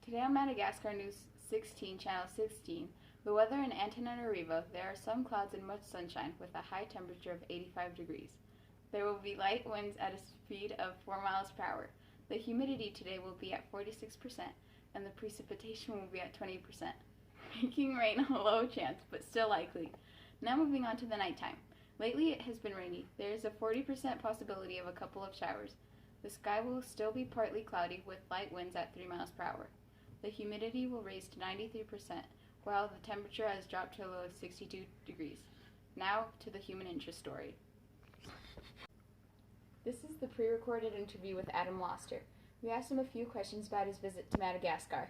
Today on Madagascar News 16, Channel 16, the weather in Antananarivo, there are some clouds and much sunshine with a high temperature of 85 degrees. There will be light winds at a speed of 4 miles per hour. The humidity today will be at 46% and the precipitation will be at 20%. Making rain a low chance, but still likely. Now moving on to the nighttime. Lately it has been rainy. There is a 40% possibility of a couple of showers. The sky will still be partly cloudy with light winds at 3 miles per hour. The humidity will raise to 93%, while the temperature has dropped to a low of 62 degrees. Now to the human interest story. This is the pre-recorded interview with Adam Loster. We asked him a few questions about his visit to Madagascar.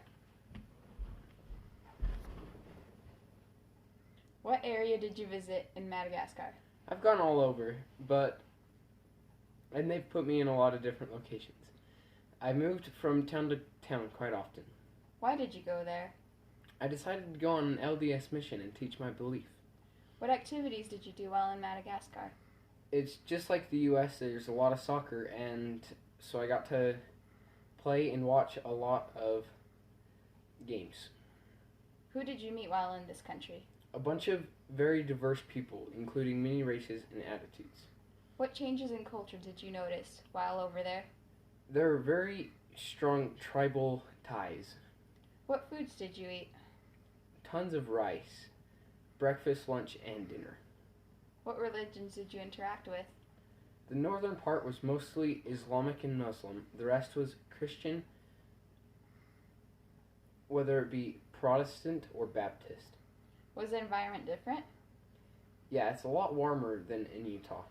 What area did you visit in Madagascar? I've gone all over, and they've put me in a lot of different locations. I moved from town to town quite often. Why did you go there? I decided to go on an LDS mission and teach my belief. What activities did you do while in Madagascar? It's just like the U.S., there's a lot of soccer, and so I got to play and watch a lot of games. Who did you meet while in this country? A bunch of very diverse people, including many races and attitudes. What changes in culture did you notice while over there? There are very strong tribal ties. What foods did you eat? Tons of rice, breakfast, lunch, and dinner. What religions did you interact with? The northern part was mostly Islamic and Muslim. The rest was Christian, whether it be Protestant or Baptist. Was the environment different? Yeah, it's a lot warmer than in Utah.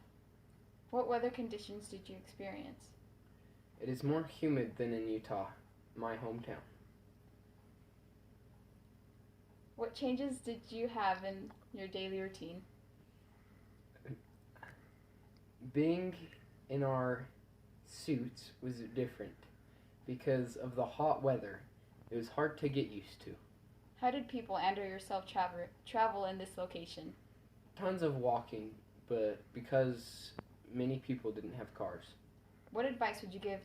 What weather conditions did you experience? It is more humid than in Utah, my hometown. What changes did you have in your daily routine? Being in our suits was different because of the hot weather. It was hard to get used to. How did people and or yourself travel in this location? Tons of walking, but because many people didn't have cars. What advice would you give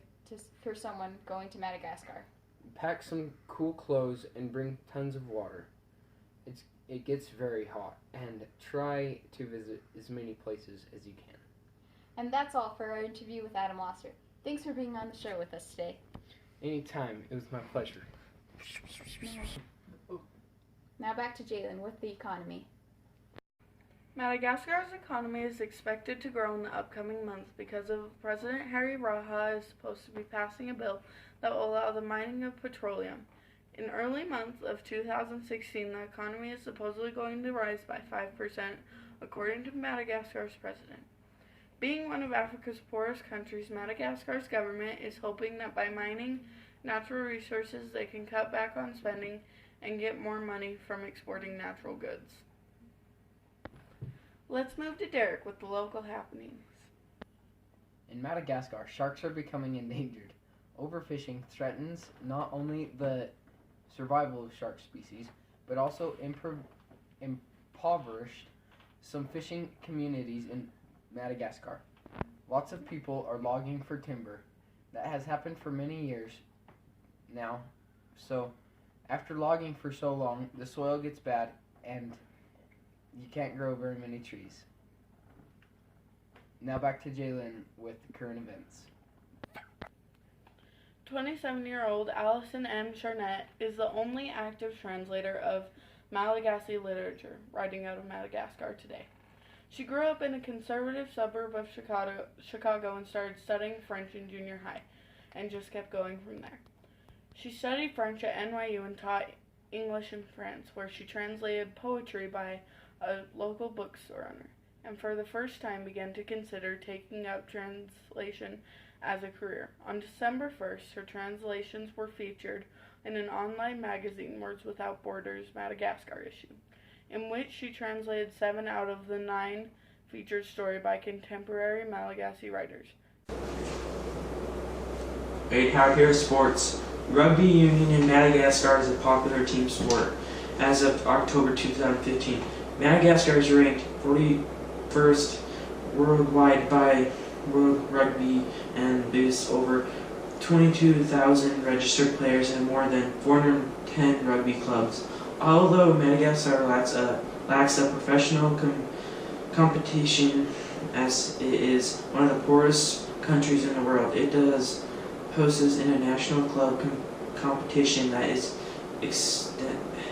for someone going to Madagascar? Pack some cool clothes and bring tons of water. It gets very hot, and try to visit as many places as you can. And that's all for our interview with Adam Loster. Thanks for being on the show with us today. Anytime. It was my pleasure. Now back to Jalen with the economy. Madagascar's economy is expected to grow in the upcoming months because of President Harry Raha is supposed to be passing a bill that will allow the mining of petroleum. In early months of 2016, the economy is supposedly going to rise by 5%, according to Madagascar's president. Being one of Africa's poorest countries, Madagascar's government is hoping that by mining natural resources, they can cut back on spending and get more money from exporting natural goods. Let's move to Derek with the local happenings. In Madagascar, sharks are becoming endangered. Overfishing threatens not only the survival of shark species, but also impoverished some fishing communities in Madagascar. Lots of people are logging for timber. That has happened for many years now. So, after logging for so long, the soil gets bad and you can't grow very many trees. Now back to Jalen with current events. 27-year-old Allison M. Charnett is the only active translator of Malagasy literature writing out of Madagascar today. She grew up in a conservative suburb of Chicago and started studying French in junior high and just kept going from there. She studied French at NYU and taught English in France, where she translated poetry by a local bookstore owner, and for the first time began to consider taking up translation as a career. On December 1st, her translations were featured in an online magazine, Words Without Borders Madagascar issue, in which she translated 7 out of the 9 featured stories by contemporary Malagasy writers. Out here sports. Rugby union in Madagascar is a popular team sport. As of October 2015, Madagascar is ranked 41st worldwide by World Rugby and boasts over 22,000 registered players and more than 410 rugby clubs. Although Madagascar lacks a professional competition as it is one of the poorest countries in the world, it does hosts international club competition that is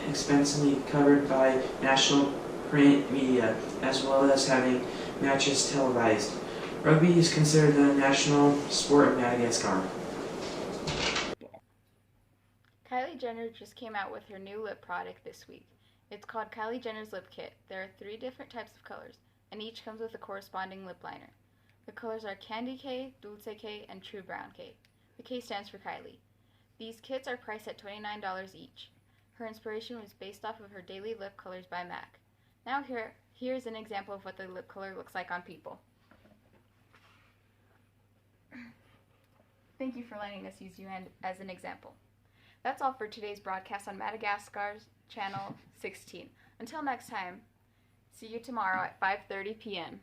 expensively covered by national print media, as well as having matches televised. Rugby is considered the national sport of Madagascar. Kylie Jenner just came out with her new lip product this week. It's called Kylie Jenner's Lip Kit. There are 3 different types of colors, and each comes with a corresponding lip liner. The colors are Candy K, Dulce K, and True Brown K. The K stands for Kylie. These kits are priced at $29 each. Her inspiration was based off of her daily lip colors by MAC. Now here's an example of what the lip color looks like on people. Thank you for letting us use you as an example. That's all for today's broadcast on Madagascar's Channel 16. Until next time, see you tomorrow at 5:30 p.m.